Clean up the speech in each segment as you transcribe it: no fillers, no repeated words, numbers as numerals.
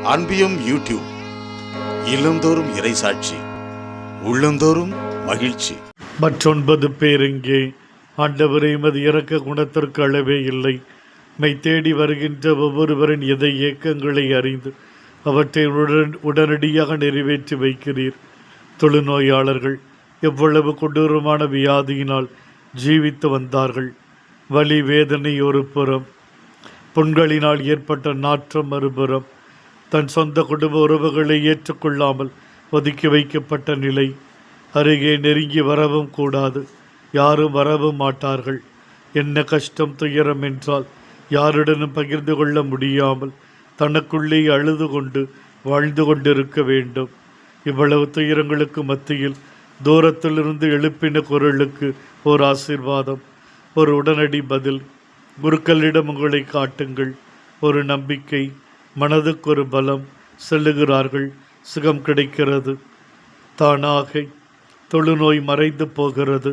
அன்பியும் YouTube இல்லந்தோறும் இறைசாட்சி, உள்ளந்தோறும் மகிழ்ச்சி. மற்றொன்பது பேர் இங்கே. ஆண்டவரே, மது இறக்க குணத்திற்கு அளவே இல்லை. மை தேடி வருகின்ற ஒவ்வொருவரின் எதை ஏக்கங்களை அறிந்து அவற்றை உடனடியாக நிறைவேற்றி வைக்கிறீர். தொழுநோயாளர்கள் எவ்வளவு கொடூரமான வியாதியினால் ஜீவித்து வந்தார்கள். வலி வேதனை ஒரு புறம், புண்களினால் ஏற்பட்ட நாற்றம் மறுபுறம், தன் சொந்த குடும்ப உறவுகளை ஏற்றுக்கொள்ளாமல் ஒதுக்கி வைக்கப்பட்ட நிலை. அருகே நெருங்கி வரவும் கூடாது, யாரும் வரவும் மாட்டார்கள். என்ன கஷ்டம் துயரம் என்றால் யாருடனும் பகிர்ந்து கொள்ள முடியாமல் தனக்குள்ளே அழுது கொண்டு வாழ்ந்து கொண்டிருக்க வேண்டும். இவ்வளவு துயரங்களுக்கு மத்தியில் தூரத்திலிருந்து எழுப்பின குரலுக்கு ஒரு ஆசீர்வாதம், ஒரு உடனடி பதில். குருக்களிடம் உங்களை காட்டுங்கள். ஒரு நம்பிக்கை, மனதுக்கு ஒரு பலம். செல்லுகிறார்கள், சுகம் கிடைக்கிறது. தானாக தொழுநோய் மறைந்து போகிறது.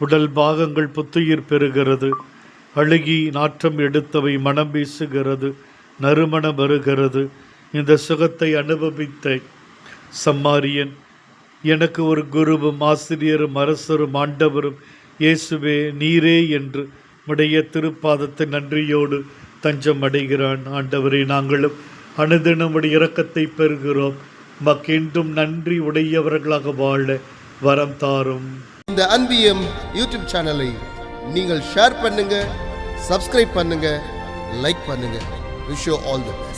உடல் பாகங்கள் புத்துயிர் பெறுகிறது. அழுகி நாற்றம் எடுத்தவை மனம் வீசுகிறது, நறுமணம் வருகிறது. இந்த சுகத்தை அனுபவித்த சம்மாரியன், எனக்கு ஒரு குருவும் ஆசிரியரும் அரசரும் ஆண்டவரும் இயேசுவே நீரே என்று உடைய திருப்பாதத்தை நன்றியோடு தஞ்சம் அடைகிறான். ஆண்டவரே, நாங்களும் அனுதினம் உடைய இரக்கத்தை பெறுகிறோம். மக்கென்றும் நன்றி உடையவர்களாக வாழ வரம் தாரும். இந்த அன்பியம் யூடியூப் சேனலை நீங்கள் ஷேர் பண்ணுங்க, சப்ஸ்கிரைப் பண்ணுங்க, லைக் பண்ணுங்க. Wish you all the best.